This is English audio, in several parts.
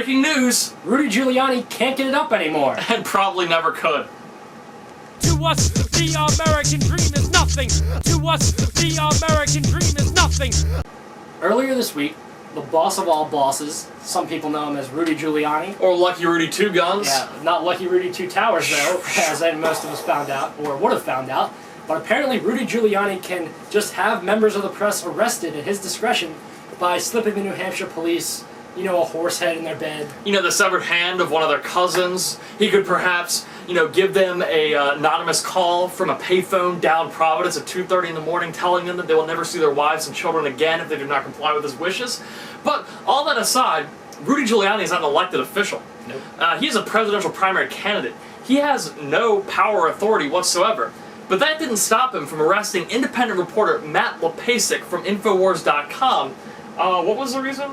Breaking news! Rudy Giuliani can't get it up anymore. And probably never could. To us, the American dream is nothing. To us, the American dream is nothing. Earlier this week, the boss of all bosses, some people know him as Rudy Giuliani. Or Lucky Rudy Two Guns. Yeah, not Lucky Rudy Two Towers though, as most of us found out, or would have found out. But apparently Rudy Giuliani can just have members of the press arrested at his discretion by slipping the New Hampshire police, a horse head in their bed. The severed hand of one of their cousins. He could perhaps, give them a anonymous call from a payphone down Providence at 2:30 in the morning telling them that they will never see their wives and children again if they do not comply with his wishes. But all that aside, Rudy Giuliani is not an elected official. Nope. He is a presidential primary candidate. He has no power or authority whatsoever. But that didn't stop him from arresting independent reporter Matt Lepacek from Infowars.com. What was the reason?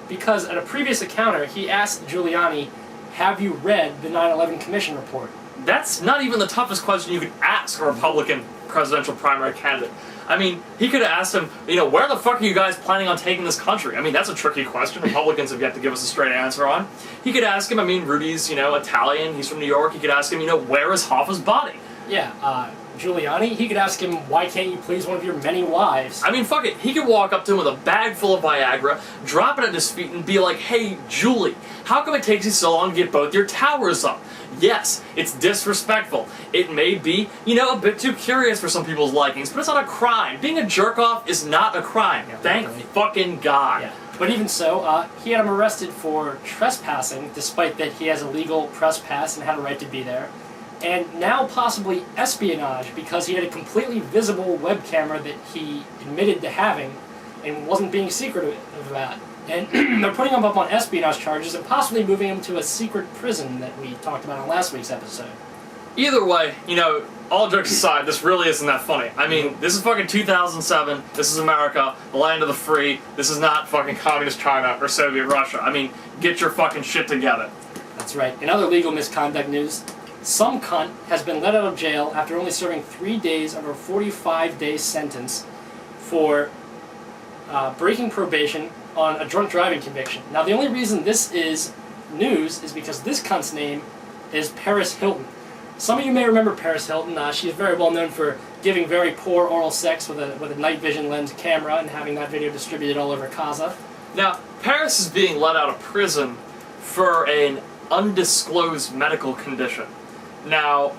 Because at a previous encounter, he asked Giuliani, have you read the 9/11 Commission report? That's not even the toughest question you could ask a Republican presidential primary candidate. He could have asked him, where the fuck are you guys planning on taking this country? That's a tricky question. Republicans have yet to give us a straight answer on. He could ask him, Rudy's, Italian, he's from New York. He could ask him, where is Hoffa's body? Yeah, Giuliani, he could ask him, why can't you please one of your many wives? Fuck it. He could walk up to him with a bag full of Viagra, drop it at his feet, and be like, hey, Julie, how come it takes you so long to get both your towers up? Yes, it's disrespectful. It may be, a bit too curious for some people's likings, but it's not a crime. Being a jerk-off is not a crime. Yeah, Thank fucking God. Yeah. But even so, he had him arrested for trespassing, despite that he has a legal press pass and had a right to be there. And now possibly espionage, because he had a completely visible web camera that he admitted to having and wasn't being secretive about. And they're putting him up on espionage charges and possibly moving him to a secret prison that we talked about on last week's episode. Either way, all jokes aside, this really isn't that funny. This is fucking 2007, this is America, the land of the free, this is not fucking communist China or Soviet Russia. Get your fucking shit together. That's right. In other legal misconduct news, some cunt has been let out of jail after only serving 3 days of a 45-day sentence for breaking probation on a drunk driving conviction. Now, the only reason this is news is because this cunt's name is Paris Hilton. Some of you may remember Paris Hilton. She is very well known for giving very poor oral sex with a night vision lens camera and having that video distributed all over Casa. Now, Paris is being let out of prison for an undisclosed medical condition. Now,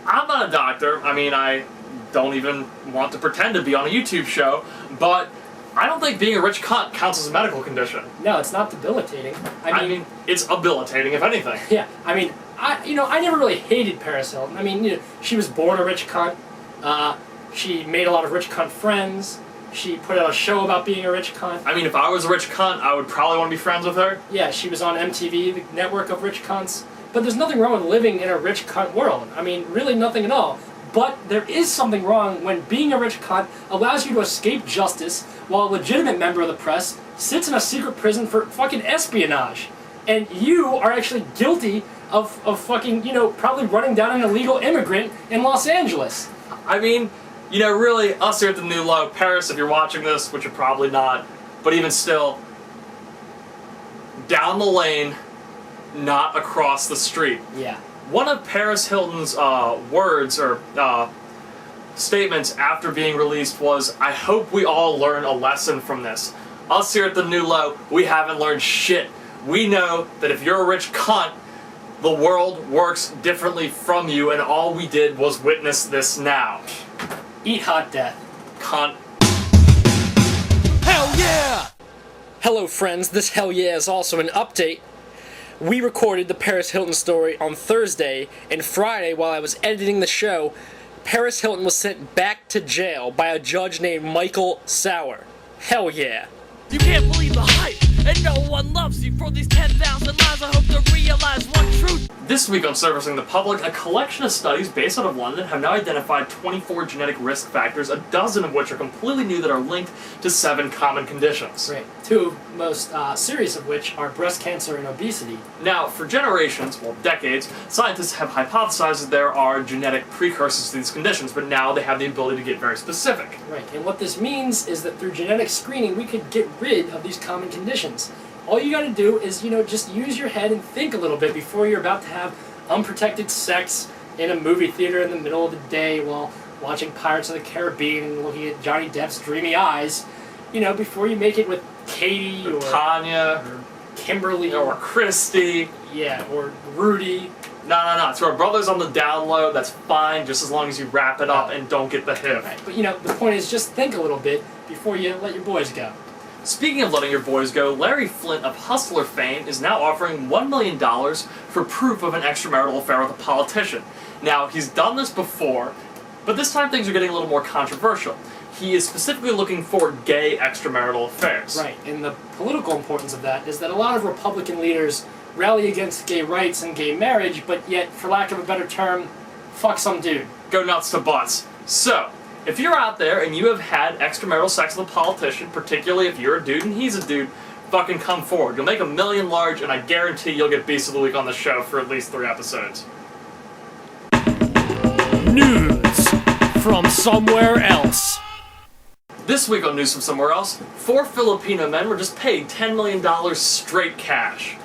I'm not a doctor. I don't even want to pretend to be on a YouTube show, but I don't think being a rich cunt counts as a medical condition. No, it's not debilitating. It's habilitating, if anything. Yeah, I never really hated Paris Hilton. She was born a rich cunt. She made a lot of rich cunt friends. She put out a show about being a rich cunt. If I was a rich cunt, I would probably want to be friends with her. Yeah, she was on MTV, the network of rich cunts. But there's nothing wrong with living in a rich cunt world. Really nothing at all. But there is something wrong when being a rich cunt allows you to escape justice while a legitimate member of the press sits in a secret prison for fucking espionage. And you are actually guilty of fucking, probably running down an illegal immigrant in Los Angeles. Really, us here at the New Low, Paris, if you're watching this, which you're probably not, but even still, down the lane, not across the street. Yeah. One of Paris Hilton's words or statements after being released was, I hope we all learn a lesson from this. Us here at the New Low, we haven't learned shit. We know that if you're a rich cunt, the world works differently from you, and all we did was witness this now. Eat hot death. Cunt. Hell yeah! Hello friends, this hell yeah is also an update. We recorded the Paris Hilton story on Thursday, and Friday, while I was editing the show, Paris Hilton was sent back to jail by a judge named Michael Sauer. Hell yeah. You can't believe the hype, and no one loves you for these 10,000 lies. I hope to realize one truth. This week on Servicing the Public, a collection of studies based out of London have now identified 24 genetic risk factors, a dozen of which are completely new that are linked to 7 common conditions. Right. 2 most serious of which are breast cancer and obesity. Now, for generations, well, decades, scientists have hypothesized that there are genetic precursors to these conditions, but now they have the ability to get very specific. Right. And what this means is that through genetic screening, we could get rid of these common conditions. all you gotta do is, just use your head and think a little bit before you're about to have unprotected sex in a movie theater in the middle of the day while watching Pirates of the Caribbean and looking at Johnny Depp's dreamy eyes. Before you make it with Katie or Tanya or Kimberly or Christy. Yeah, or Rudy. No. To our brothers on the down low, that's fine, just as long as you wrap it up and don't get the hip. Right. But the point is just think a little bit before you let your boys go. Speaking of letting your boys go, Larry Flynt of Hustler fame is now offering $1 million for proof of an extramarital affair with a politician. Now, he's done this before, but this time things are getting a little more controversial. He is specifically looking for gay extramarital affairs. Right, and the political importance of that is that a lot of Republican leaders rally against gay rights and gay marriage, but yet, for lack of a better term, fuck some dude. Go nuts to butts. So, if you're out there and you have had extramarital sex with a politician, particularly if you're a dude and he's a dude, fucking come forward. You'll make $1 million large, and I guarantee you'll get Beast of the Week on the show for at least 3 episodes. News from somewhere else. This week on News from Somewhere Else, 4 Filipino men were just paid $10 million straight cash.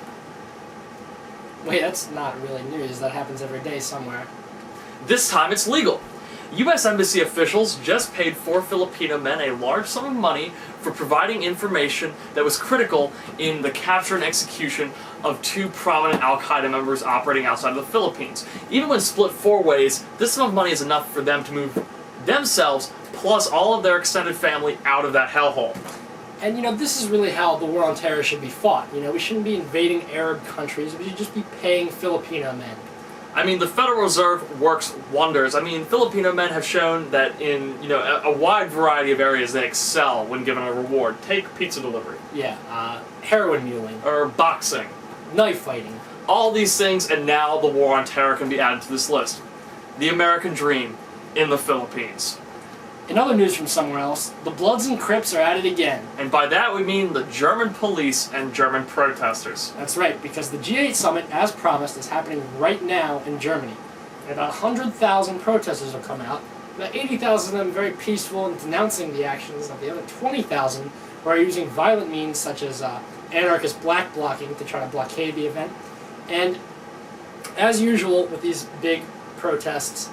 Wait, that's not really news. That happens every day somewhere. This time it's legal. U.S. Embassy officials just paid 4 Filipino men a large sum of money for providing information that was critical in the capture and execution of 2 prominent Al-Qaeda members operating outside of the Philippines. Even when split 4 ways, this sum of money is enough for them to move themselves plus all of their extended family out of that hellhole. And this is really how the war on terror should be fought. We shouldn't be invading Arab countries. We should just be paying Filipino men. I mean, the Federal Reserve works wonders. I mean, Filipino men have shown that in, a wide variety of areas they excel when given a reward. Take pizza delivery. Yeah, heroin muling. Or boxing. Knife fighting. All these things, and now the war on terror can be added to this list. The American dream in the Philippines. In other news from somewhere else, the Bloods and Crips are at it again. And by that we mean the German police and German protesters. That's right, because the G8 summit, as promised, is happening right now in Germany. And about 100,000 protesters have come out. About 80,000 of them very peaceful and denouncing the actions of the other 20,000 who are using violent means such as anarchist black blocking to try to blockade the event. And as usual with these big protests,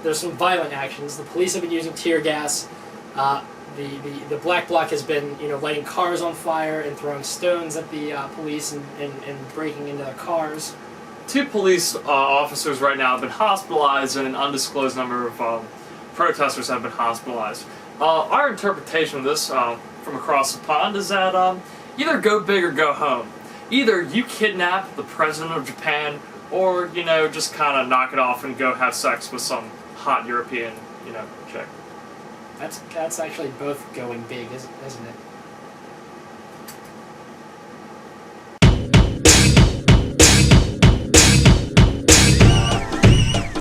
there's some violent actions. The police have been using tear gas. The black bloc has been, lighting cars on fire and throwing stones at the police and breaking into their cars. 2 police officers right now have been hospitalized, and an undisclosed number of protesters have been hospitalized. Our interpretation of this from across the pond is that either go big or go home. Either you kidnap the president of Japan, or, just kind of knock it off and go have sex with some hot European, chick. That's actually both going big, isn't it?